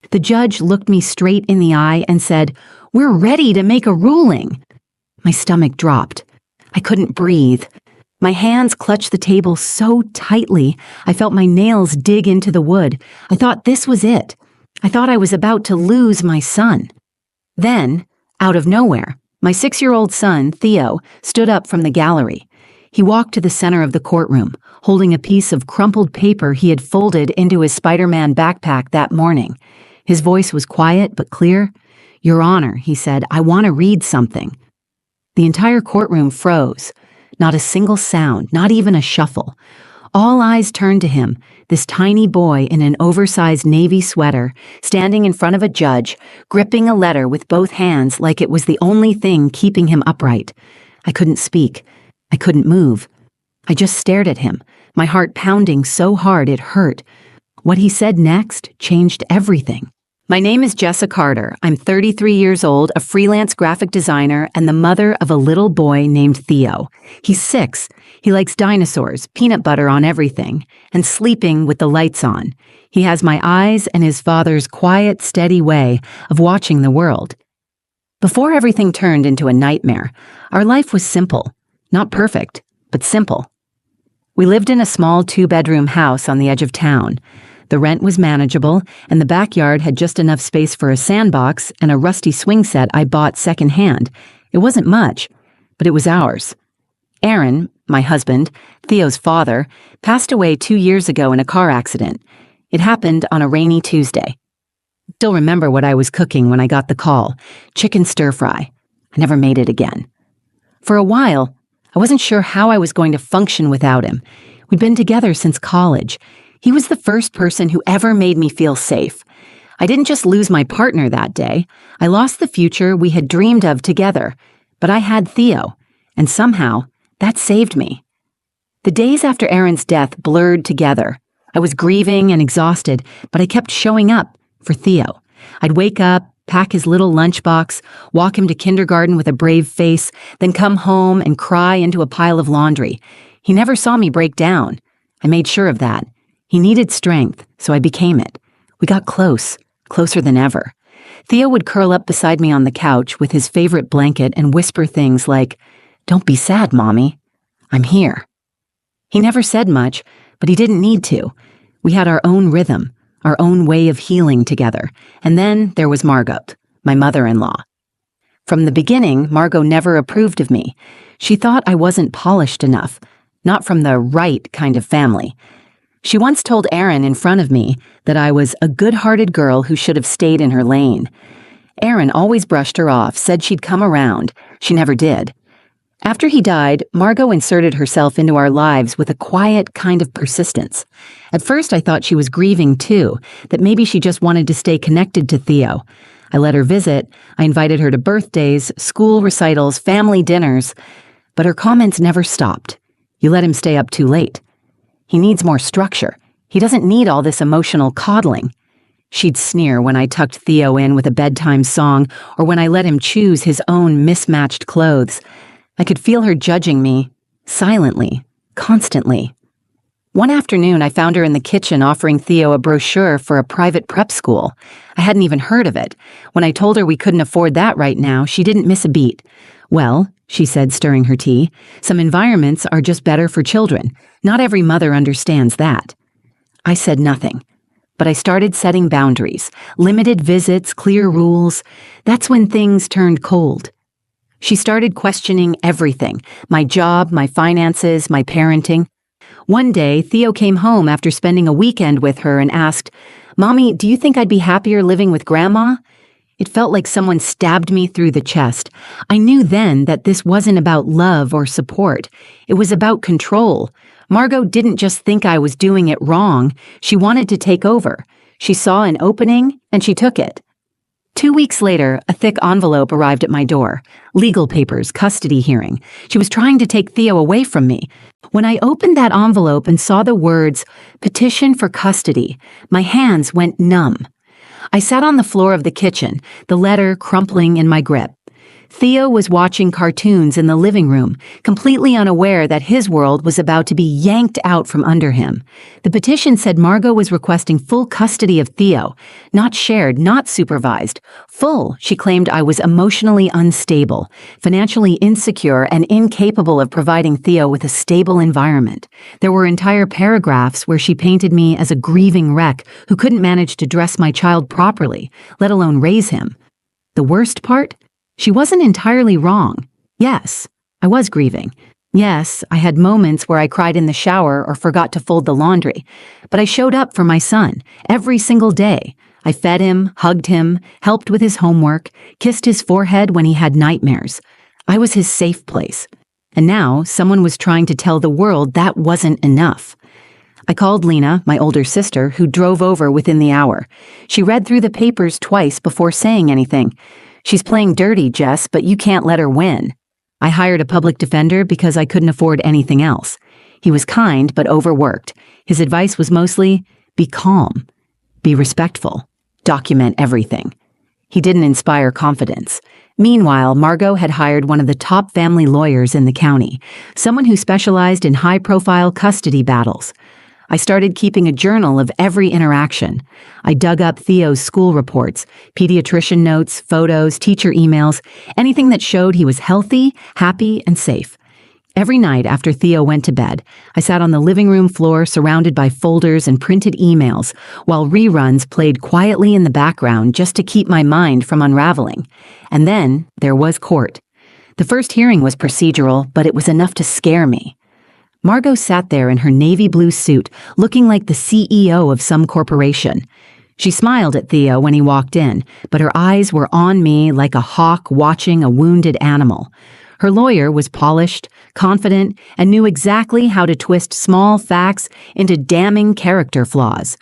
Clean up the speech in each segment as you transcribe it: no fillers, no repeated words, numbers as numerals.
The judge looked me straight in the eye and said, "We're ready to make a ruling." My stomach dropped. I couldn't breathe. My hands clutched the table so tightly, I felt my nails dig into the wood. I thought this was it. I thought I was about to lose my son. Then, out of nowhere, my 6-year-old son, Theo, stood up from the gallery. He walked to the center of the courtroom, holding a piece of crumpled paper he had folded into his Spider-Man backpack that morning. His voice was quiet but clear. "Your Honor," he said, "I want to read something." The entire courtroom froze. Not a single sound, not even a shuffle. All eyes turned to him, this tiny boy in an oversized navy sweater, standing in front of a judge, gripping a letter with both hands like it was the only thing keeping him upright. I couldn't speak. I couldn't move. I just stared at him, my heart pounding so hard it hurt. What he said next changed everything. "My name is Jessa Carter. I'm 33 years old, a freelance graphic designer, and the mother of a little boy named Theo. He's 6. He likes dinosaurs, peanut butter on everything, and sleeping with the lights on. He has my eyes and his father's quiet, steady way of watching the world." Before everything turned into a nightmare, our life was simple. Not perfect, but simple. We lived in a small 2-bedroom house on the edge of town. The rent was manageable, and the backyard had just enough space for a sandbox and a rusty swing set I bought secondhand. It wasn't much, but it was ours. Aaron, my husband, Theo's father, passed away 2 years ago in a car accident. It happened on a rainy Tuesday. I still remember what I was cooking when I got the call: chicken stir-fry. I never made it again. For a while, I wasn't sure how I was going to function without him. We'd been together since college. He was the first person who ever made me feel safe. I didn't just lose my partner that day. I lost the future we had dreamed of together. But I had Theo, and somehow, that saved me. The days after Aaron's death blurred together. I was grieving and exhausted, but I kept showing up for Theo. I'd wake up, pack his little lunchbox, walk him to kindergarten with a brave face, then come home and cry into a pile of laundry. He never saw me break down. I made sure of that. He needed strength, so I became it. We got close, closer than ever. Theo would curl up beside me on the couch with his favorite blanket and whisper things like, "Don't be sad, Mommy. I'm here." He never said much, but he didn't need to. We had our own rhythm, our own way of healing together. And then there was Margot, my mother-in-law. From the beginning, Margot never approved of me. She thought I wasn't polished enough, not from the right kind of family. She once told Aaron in front of me that I was a good-hearted girl who should have stayed in her lane. Aaron always brushed her off, said she'd come around. She never did. After he died, Margot inserted herself into our lives with a quiet kind of persistence. At first, I thought she was grieving too, that maybe she just wanted to stay connected to Theo. I let her visit. I invited her to birthdays, school recitals, family dinners. But her comments never stopped. "You let him stay up too late. He needs more structure. He doesn't need all this emotional coddling." She'd sneer when I tucked Theo in with a bedtime song or when I let him choose his own mismatched clothes. I could feel her judging me, silently, constantly. One afternoon, I found her in the kitchen offering Theo a brochure for a private prep school. I hadn't even heard of it. When I told her we couldn't afford that right now, she didn't miss a beat. "Well," she said, stirring her tea, "some environments are just better for children. Not every mother understands that." I said nothing, but I started setting boundaries, limited visits, clear rules. That's when things turned cold. She started questioning everything: my job, my finances, my parenting. One day, Theo came home after spending a weekend with her and asked, "Mommy, do you think I'd be happier living with Grandma?" It felt like someone stabbed me through the chest. I knew then that this wasn't about love or support. It was about control. Margot didn't just think I was doing it wrong. She wanted to take over. She saw an opening, and she took it. 2 weeks later, a thick envelope arrived at my door. Legal papers, custody hearing. She was trying to take Theo away from me. When I opened that envelope and saw the words, "Petition for custody," my hands went numb. I sat on the floor of the kitchen, the letter crumpling in my grip. Theo was watching cartoons in the living room, completely unaware that his world was about to be yanked out from under him. The petition said Margot was requesting full custody of Theo, not shared, not supervised. Full, she claimed I was emotionally unstable, financially insecure, and incapable of providing Theo with a stable environment. There were entire paragraphs where she painted me as a grieving wreck who couldn't manage to dress my child properly, let alone raise him. The worst part? She wasn't entirely wrong. Yes, I was grieving. Yes, I had moments where I cried in the shower or forgot to fold the laundry. But I showed up for my son every single day. I fed him, hugged him, helped with his homework, kissed his forehead when he had nightmares. I was his safe place. And now someone was trying to tell the world that wasn't enough. I called Lena, my older sister, who drove over within the hour. She read through the papers twice before saying anything. "She's playing dirty, Jess, but you can't let her win." I hired a public defender because I couldn't afford anything else. He was kind, but overworked. His advice was mostly, be calm, be respectful, document everything. He didn't inspire confidence. Meanwhile, Margot had hired one of the top family lawyers in the county, someone who specialized in high-profile custody battles. I started keeping a journal of every interaction. I dug up Theo's school reports, pediatrician notes, photos, teacher emails, anything that showed he was healthy, happy, and safe. Every night after Theo went to bed, I sat on the living room floor surrounded by folders and printed emails, while reruns played quietly in the background just to keep my mind from unraveling. And then there was court. The first hearing was procedural, but it was enough to scare me. Margot sat there in her navy blue suit, looking like the CEO of some corporation. She smiled at Theo when he walked in, but her eyes were on me like a hawk watching a wounded animal. Her lawyer was polished, confident, and knew exactly how to twist small facts into damning character flaws.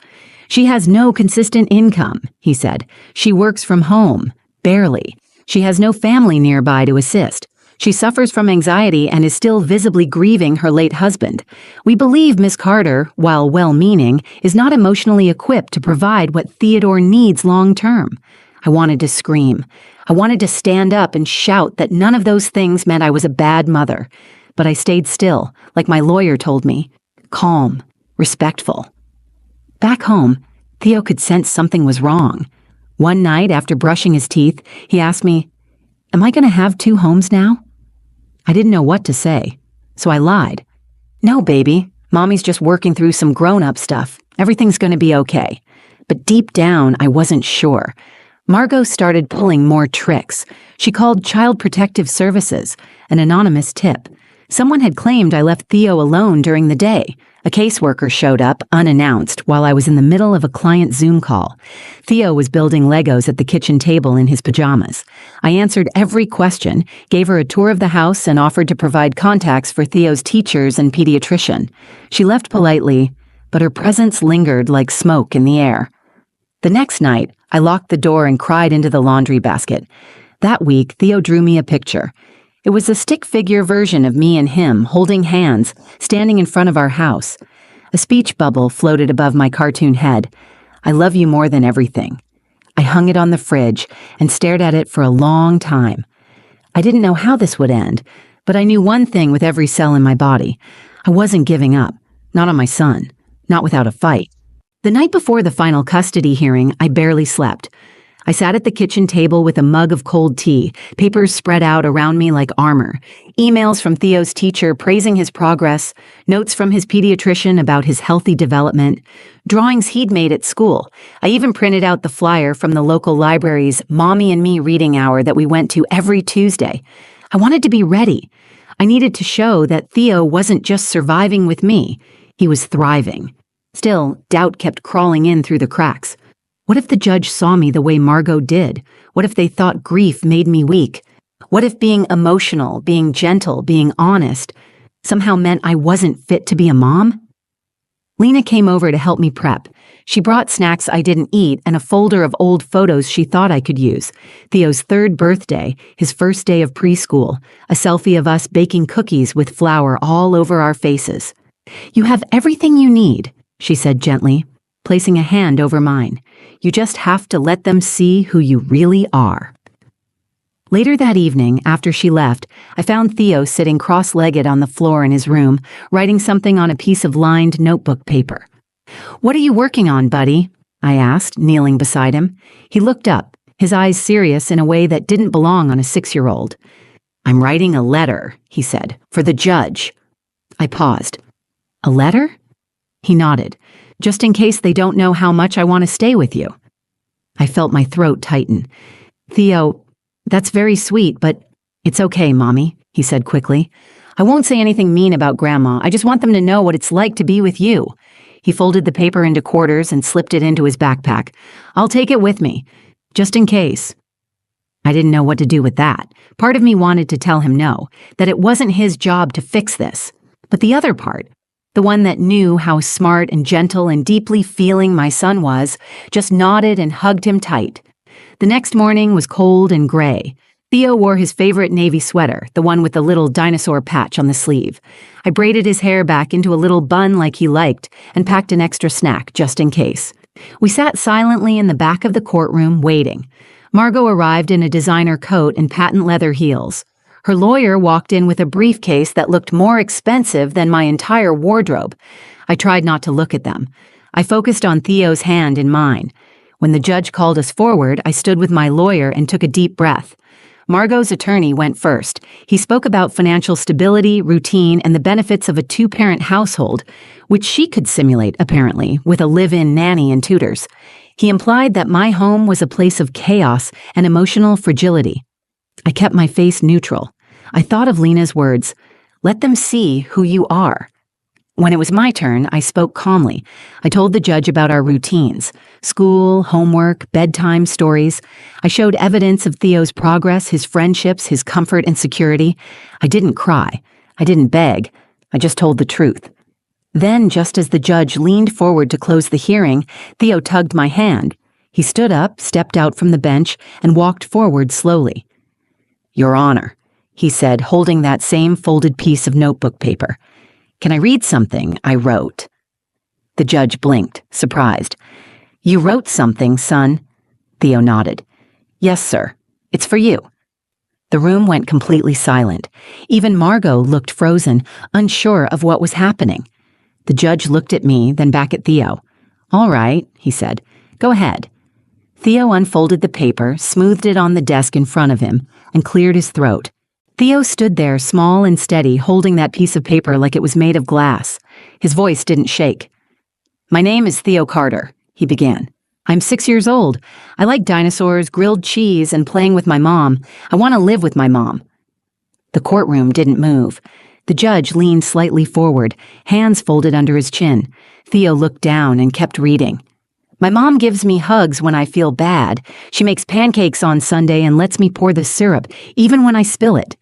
"She has no consistent income," he said. "She works from home, barely. She has no family nearby to assist. She suffers from anxiety and is still visibly grieving her late husband. We believe Miss Carter, while well-meaning, is not emotionally equipped to provide what Theodore needs long-term." I wanted to scream. I wanted to stand up and shout that none of those things meant I was a bad mother. But I stayed still, like my lawyer told me. Calm, respectful. Back home, Theo could sense something was wrong. One night, after brushing his teeth, he asked me, "Am I going to have 2 homes now?" I didn't know what to say, so I lied. "No, baby. Mommy's just working through some grown-up stuff. Everything's going to be okay." But deep down, I wasn't sure. Margot started pulling more tricks. She called Child Protective Services, an anonymous tip. Someone had claimed I left Theo alone during the day. A caseworker showed up, unannounced, while I was in the middle of a client Zoom call. Theo was building Legos at the kitchen table in his pajamas. I answered every question, gave her a tour of the house, and offered to provide contacts for Theo's teachers and pediatrician. She left politely, but her presence lingered like smoke in the air. The next night, I locked the door and cried into the laundry basket. That week, Theo drew me a picture. It was a stick figure version of me and him, holding hands, standing in front of our house. A speech bubble floated above my cartoon head. "I love you more than everything." I hung it on the fridge and stared at it for a long time. I didn't know how this would end, but I knew one thing with every cell in my body. I wasn't giving up. Not on my son. Not without a fight. The night before the final custody hearing, I barely slept. I sat at the kitchen table with a mug of cold tea, papers spread out around me like armor, emails from Theo's teacher praising his progress, notes from his pediatrician about his healthy development, drawings he'd made at school. I even printed out the flyer from the local library's Mommy and Me reading hour that we went to every Tuesday. I wanted to be ready. I needed to show that Theo wasn't just surviving with me, he was thriving. Still, doubt kept crawling in through the cracks. What if the judge saw me the way Margot did? What if they thought grief made me weak? What if being emotional, being gentle, being honest somehow meant I wasn't fit to be a mom? Lena came over to help me prep. She brought snacks I didn't eat and a folder of old photos she thought I could use. Theo's 3rd birthday, his first day of preschool, a selfie of us baking cookies with flour all over our faces. "You have everything you need," she said gently, placing a hand over mine. "You just have to let them see who you really are." Later that evening, after she left, I found Theo sitting cross-legged on the floor in his room, writing something on a piece of lined notebook paper. "What are you working on, buddy?" I asked, kneeling beside him. He looked up, his eyes serious in a way that didn't belong on a 6-year-old. "I'm writing a letter," he said, "for the judge." I paused. "A letter?" He nodded. "Just in case they don't know how much I want to stay with you." I felt my throat tighten. "Theo, that's very sweet, but it's okay, Mommy," he said quickly. "I won't say anything mean about Grandma. I just want them to know what it's like to be with you." He folded the paper into quarters and slipped it into his backpack. "I'll take it with me, just in case." I didn't know what to do with that. Part of me wanted to tell him no, that it wasn't his job to fix this. But the other part, the one that knew how smart and gentle and deeply feeling my son was, just nodded and hugged him tight. The next morning was cold and gray. Theo wore his favorite navy sweater, the one with the little dinosaur patch on the sleeve. I braided his hair back into a little bun like he liked and packed an extra snack just in case. We sat silently in the back of the courtroom, waiting. Margot arrived in a designer coat and patent leather heels. Her lawyer walked in with a briefcase that looked more expensive than my entire wardrobe. I tried not to look at them. I focused on Theo's hand in mine. When the judge called us forward, I stood with my lawyer and took a deep breath. Margot's attorney went first. He spoke about financial stability, routine, and the benefits of a 2-parent household, which she could simulate, apparently, with a live-in nanny and tutors. He implied that my home was a place of chaos and emotional fragility. I kept my face neutral. I thought of Lena's words, "Let them see who you are." When it was my turn, I spoke calmly. I told the judge about our routines: school, homework, bedtime stories. I showed evidence of Theo's progress, his friendships, his comfort and security. I didn't cry. I didn't beg. I just told the truth. Then, just as the judge leaned forward to close the hearing, Theo tugged my hand. He stood up, stepped out from the bench, and walked forward slowly. "Your Honor," he said, holding that same folded piece of notebook paper. "Can I read something I wrote?" The judge blinked, surprised. "You wrote something, son?" Theo nodded. "Yes, sir. It's for you." The room went completely silent. Even Margot looked frozen, unsure of what was happening. The judge looked at me, then back at Theo. "All right," he said. "Go ahead." Theo unfolded the paper, smoothed it on the desk in front of him, and cleared his throat. Theo stood there, small and steady, holding that piece of paper like it was made of glass. His voice didn't shake. "My name is Theo Carter," he began. "I'm 6 years old. I like dinosaurs, grilled cheese, and playing with my mom. I want to live with my mom." The courtroom didn't move. The judge leaned slightly forward, hands folded under his chin. Theo looked down and kept reading. "My mom gives me hugs when I feel bad. She makes pancakes on Sunday and lets me pour the syrup, even when I spill it.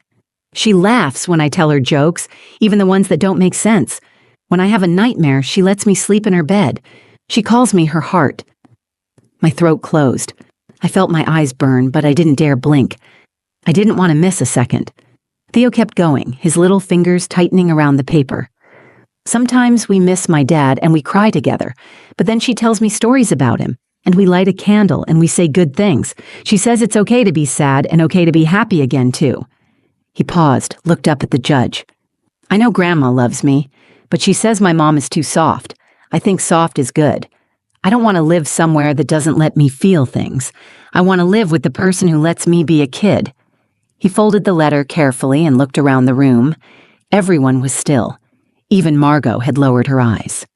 She laughs when I tell her jokes, even the ones that don't make sense. When I have a nightmare, she lets me sleep in her bed. She calls me her heart." My throat closed. I felt my eyes burn, but I didn't dare blink. I didn't want to miss a second. Theo kept going, his little fingers tightening around the paper. "Sometimes we miss my dad and we cry together, but then she tells me stories about him, and we light a candle and we say good things. She says it's okay to be sad and okay to be happy again, too." He paused, looked up at the judge. "I know Grandma loves me, but she says my mom is too soft. I think soft is good. I don't want to live somewhere that doesn't let me feel things. I want to live with the person who lets me be a kid." He folded the letter carefully and looked around the room. Everyone was still. Even Margot had lowered her eyes.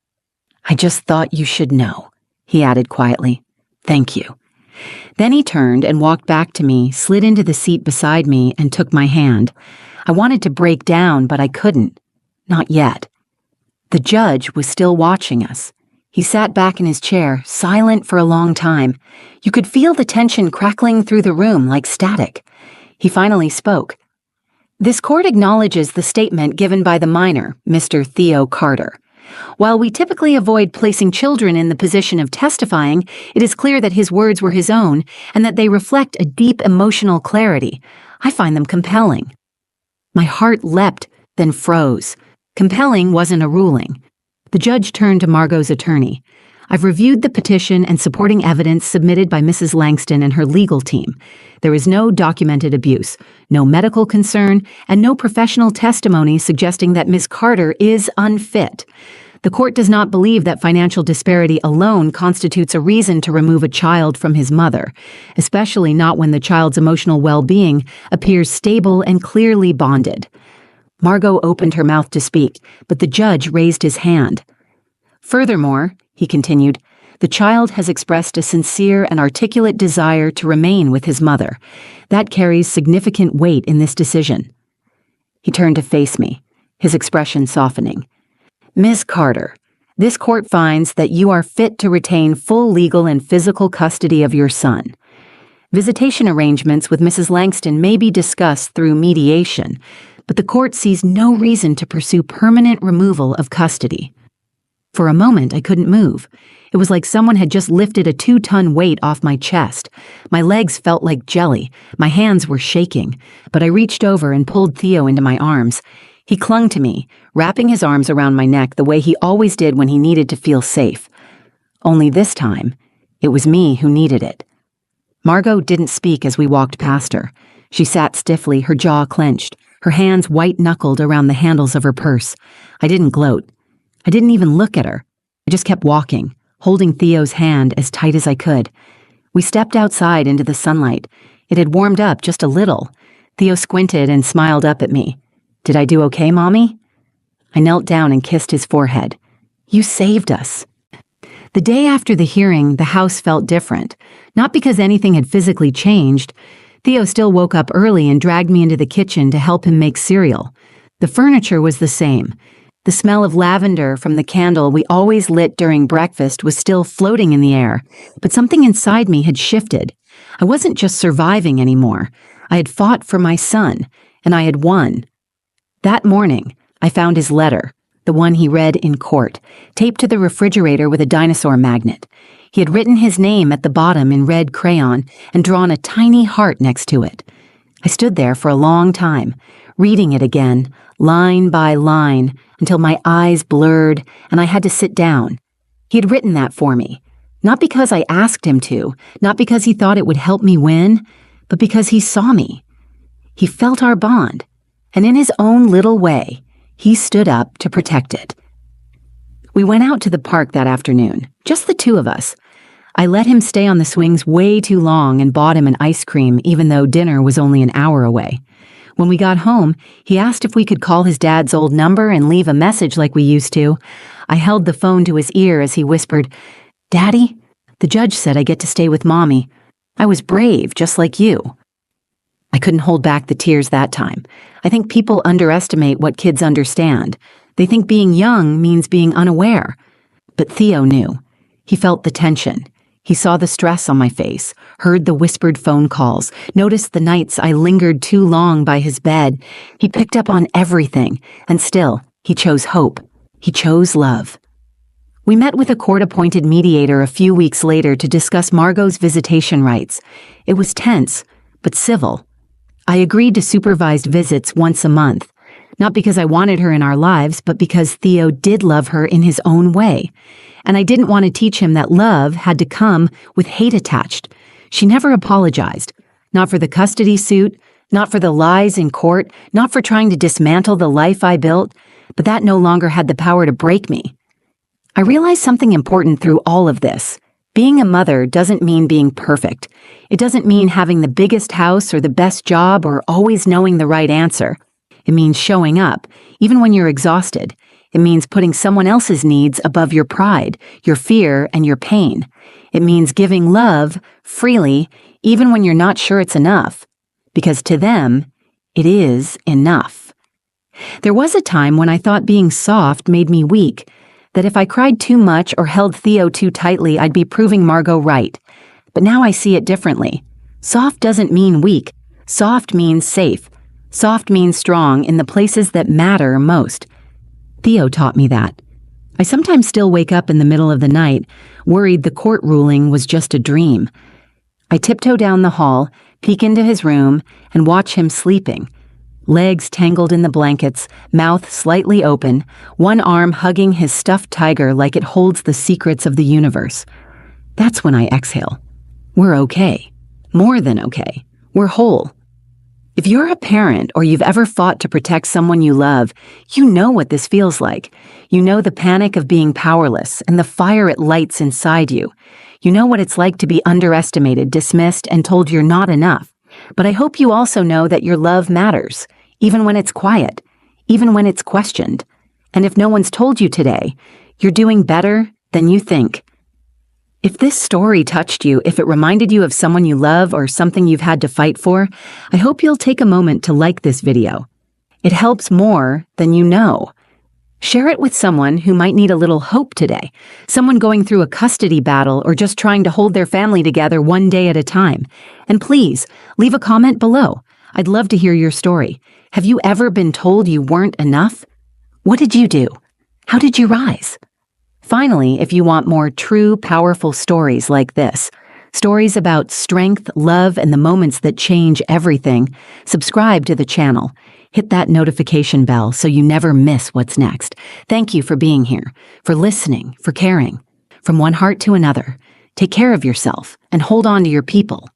"I just thought you should know," he added quietly. "Thank you." Then he turned and walked back to me, slid into the seat beside me, and took my hand. I wanted to break down, but I couldn't. Not yet. The judge was still watching us. He sat back in his chair, silent for a long time. You could feel the tension crackling through the room like static. He finally spoke. "This court acknowledges the statement given by the minor, Mr. Theo Carter. While we typically avoid placing children in the position of testifying, it is clear that his words were his own and that they reflect a deep emotional clarity. I find them compelling." My heart leapt, then froze. Compelling wasn't a ruling. The judge turned to Margot's attorney. I've reviewed the petition and supporting evidence submitted by Mrs. Langston and her legal team. There is no documented abuse, no medical concern, and no professional testimony suggesting that Ms. Carter is unfit. The court does not believe that financial disparity alone constitutes a reason to remove a child from his mother, especially not when the child's emotional well-being appears stable and clearly bonded. Margot opened her mouth to speak, but the judge raised his hand. Furthermore, he continued, the child has expressed a sincere and articulate desire to remain with his mother. That carries significant weight in this decision. He turned to face me, his expression softening. Ms. Carter, this court finds that you are fit to retain full legal and physical custody of your son. Visitation arrangements with Mrs. Langston may be discussed through mediation, but the court sees no reason to pursue permanent removal of custody. For a moment, I couldn't move. It was like someone had just lifted a 2-ton weight off my chest. My legs felt like jelly. My hands were shaking, but I reached over and pulled Theo into my arms. He clung to me, wrapping his arms around my neck the way he always did when he needed to feel safe. Only this time, it was me who needed it. Margot didn't speak as we walked past her. She sat stiffly, her jaw clenched, her hands white-knuckled around the handles of her purse. I didn't gloat. I didn't even look at her. I just kept walking, holding Theo's hand as tight as I could. We stepped outside into the sunlight. It had warmed up just a little. Theo squinted and smiled up at me. Did I do okay, Mommy? I knelt down and kissed his forehead. You saved us. The day after the hearing, the house felt different. Not because anything had physically changed. Theo still woke up early and dragged me into the kitchen to help him make cereal. The furniture was the same. The smell of lavender from the candle we always lit during breakfast was still floating in the air, but something inside me had shifted. I wasn't just surviving anymore. I had fought for my son, and I had won. That morning, I found his letter, the one he read in court, taped to the refrigerator with a dinosaur magnet. He had written his name at the bottom in red crayon and drawn a tiny heart next to it. I stood there for a long time, reading it again, line by line, until my eyes blurred and I had to sit down. He had written that for me, not because I asked him to, not because he thought it would help me win, but because he saw me. He felt our bond, and in his own little way, he stood up to protect it. We went out to the park that afternoon, just the two of us. I let him stay on the swings way too long and bought him an ice cream even though dinner was only an hour away. When we got home, he asked if we could call his dad's old number and leave a message like we used to. I held the phone to his ear as he whispered, Daddy, the judge said I get to stay with Mommy. I was brave, just like you. I couldn't hold back the tears that time. I think people underestimate what kids understand. They think being young means being unaware. But Theo knew. He felt the tension. He saw the stress on my face, heard the whispered phone calls, noticed the nights I lingered too long by his bed. He picked up on everything, and still, he chose hope. He chose love. We met with a court-appointed mediator a few weeks later to discuss Margot's visitation rights. It was tense, but civil. I agreed to supervised visits once a month, not because I wanted her in our lives, but because Theo did love her in his own way. And I didn't want to teach him that love had to come with hate attached. She never apologized. Not for the custody suit, not for the lies in court, not for trying to dismantle the life I built, but that no longer had the power to break me. I realized something important through all of this. Being a mother doesn't mean being perfect. It doesn't mean having the biggest house or the best job or always knowing the right answer. It means showing up, even when you're exhausted. It means putting someone else's needs above your pride, your fear, and your pain. It means giving love freely, even when you're not sure it's enough. Because to them, it is enough. There was a time when I thought being soft made me weak, that if I cried too much or held Theo too tightly, I'd be proving Margot right. But now I see it differently. Soft doesn't mean weak. Soft means safe. Soft means strong in the places that matter most. Theo taught me that. I sometimes still wake up in the middle of the night, worried the court ruling was just a dream. I tiptoe down the hall, peek into his room, and watch him sleeping. legs tangled in the blankets, mouth slightly open, one arm hugging his stuffed tiger like it holds the secrets of the universe. That's when I exhale. We're okay. More than okay. We're whole. If you're a parent or you've ever fought to protect someone you love, you know what this feels like. You know the panic of being powerless and the fire it lights inside you. You know what it's like to be underestimated, dismissed, and told you're not enough. But I hope you also know that your love matters, even when it's quiet, even when it's questioned. And if no one's told you today, you're doing better than you think. If this story touched you, if it reminded you of someone you love or something you've had to fight for, I hope you'll take a moment to like this video. It helps more than you know. Share it with someone who might need a little hope today, someone going through a custody battle or just trying to hold their family together one day at a time. And please, leave a comment below. I'd love to hear your story. Have you ever been told you weren't enough? What did you do? How did you rise? Finally, if you want more true, powerful stories like this, stories about strength, love, and the moments that change everything, subscribe to the channel. Hit that notification bell so you never miss what's next. Thank you for being here, for listening, for caring. From one heart to another, take care of yourself and hold on to your people.